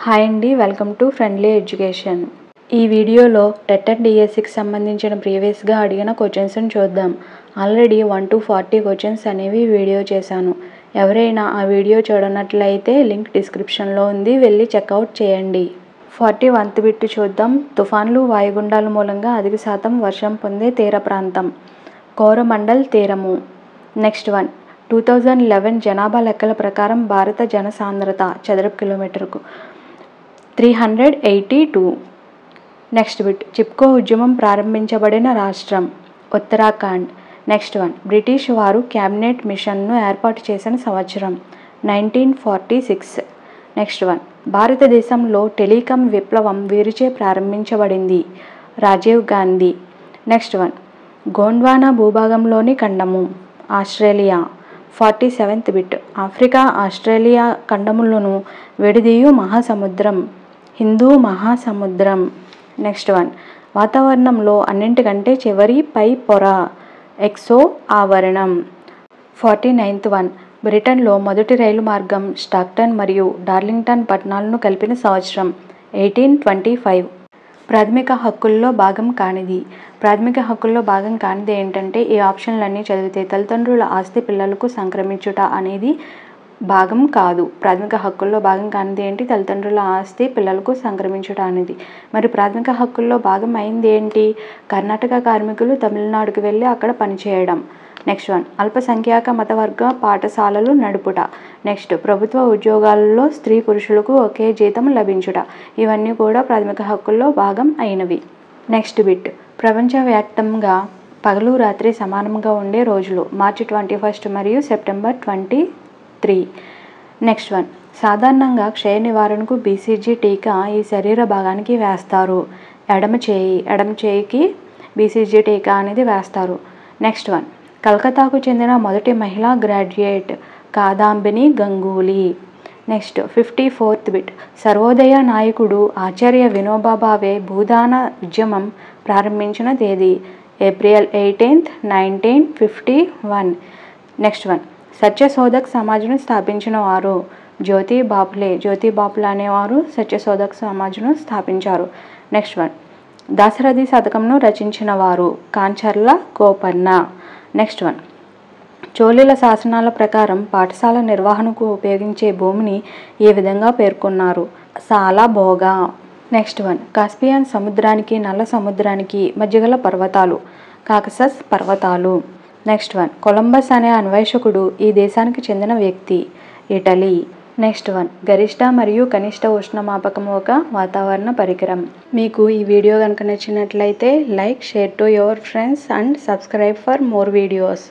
Hi అండి, welcome to friendly education. ఈ వీడియోలో టెట్ అండ్ డిఎస్సికి సంబంధించిన ప్రీవియస్గా అడిగిన క్వశ్చన్స్ని చూద్దాం. ఆల్రెడీ 1 to 40 క్వశ్చన్స్ అనేవి వీడియో చేశాను. ఎవరైనా ఆ వీడియో చూడనట్లయితే లింక్ డిస్క్రిప్షన్లో ఉంది, వెళ్ళి చెక్అవుట్ చేయండి. 41th బిట్ చూద్దాం. తుఫాన్లు, వాయుగుండాల మూలంగా అధిక శాతం వర్షం పొందే తీర ప్రాంతం కోరమండల్ తీరము. నెక్స్ట్ వన్, 2011 జనాభా లెక్కల ప్రకారం భారత జనసాంద్రత చదరపు కిలోమీటర్కు 382. నెక్స్ట్ బిట్, చిప్కో ఉద్యమం ప్రారంభించబడిన రాష్ట్రం ఉత్తరాఖండ్. నెక్స్ట్ వన్, బ్రిటిష్ వారు క్యాబినెట్ మిషన్ను ఏర్పాటు చేసిన సంవత్సరం 1946. నెక్స్ట్ వన్, భారతదేశంలో టెలికాం విప్లవం వీరిచే ప్రారంభించబడింది రాజీవ్ గాంధీ. నెక్స్ట్ వన్, గోండ్వానా భూభాగంలోని ఖండము Australia. 47th bit, Africa Australia ఖండములను విడదీయు మహాసముద్రం హిందూ మహాసముద్రం. నెక్స్ట్ వన్, వాతావరణంలో అన్నింటికంటే చివరి పై పొర ఎక్సో ఆవరణం. 49th వన్, బ్రిటన్లో మొదటి రైలు మార్గం స్టాక్టన్ మరియు డార్లింగ్టన్ పట్టణాలను కలిపిన సంవత్సరం 1825. ప్రాథమిక హక్కుల్లో భాగం కానిది. ప్రాథమిక హక్కుల్లో భాగం కానిది ఏంటంటే, ఈ ఆప్షన్లన్నీ చదివితే తల్లిదండ్రుల ఆస్తి పిల్లలకు సంక్రమించుట అనేది భాగం కాదు. ప్రాథమిక హక్కుల్లో భాగం కానిది ఏంటి? తల్లిదండ్రుల ఆస్తి పిల్లలకు సంక్రమించుట అనేది. మరి ప్రాథమిక హక్కుల్లో భాగం అయింది ఏంటి? కర్ణాటక కార్మికులు తమిళనాడుకు వెళ్ళి అక్కడ పనిచేయడం. నెక్స్ట్ వన్, అల్పసంఖ్యాక మతవర్గ పాఠశాలలు నడుపుట. నెక్స్ట్, ప్రభుత్వ ఉద్యోగాలలో స్త్రీ పురుషులకు ఒకే జీతం లభించుట. ఇవన్నీ కూడా ప్రాథమిక హక్కుల్లో భాగం అయినవి. నెక్స్ట్ బిట్, ప్రపంచవ్యాప్తంగా పగలు రాత్రి సమానంగా ఉండే రోజులు మార్చి 21 మరియు సెప్టెంబర్ 23. నెక్స్ట్ వన్, సాధారణంగా క్షయ నివారణకు BCG టీకా ఈ శరీర భాగానికి వేస్తారు. ఎడమ చేయికి BCG టీకా అనేది వేస్తారు. నెక్స్ట్ వన్, కలకత్తాకు చెందిన మొదటి మహిళా graduate Kadambini Ganguly. Next 54th bit, Sarvodaya నాయకుడు ఆచార్య వినోబా భావే భూదాన ఉద్యమం ప్రారంభించిన తేదీ ఏప్రిల్ 18, 1951. నెక్స్ట్ వన్, సత్యశోధక్ సమాజ్ను స్థాపించిన వారు జ్యోతి బాపులే అనేవారు సత్యశోధక్ సమాజ్ను స్థాపించారు. నెక్స్ట్ వన్, దాశరథి శతకంను రచించిన వారు కాంచర్ల గోపన్న. నెక్స్ట్ వన్, చోళుల శాసనాల ప్రకారం పాఠశాల నిర్వహణకు ఉపయోగించే భూమిని ఏ విధంగా పేర్కొన్నారు? సాలభోగా. నెక్స్ట్ వన్, కాస్పియన్ సముద్రానికి నల్ల సముద్రానికి మధ్యగల పర్వతాలు కాకసస్ పర్వతాలు. నెక్స్ట్ వన్, కొలంబస్ అనే అన్వేషకుడు ఈ దేశానికి చెందిన వ్యక్తి ఇటలీ. నెక్స్ట్ వన్, గరిష్ట మరియు కనిష్ట ఉష్ణమాపకం ఒక వాతావరణ పరికరం. మీకు ఈ వీడియో కనుక నచ్చినట్లయితే like, share to your friends and subscribe for more videos.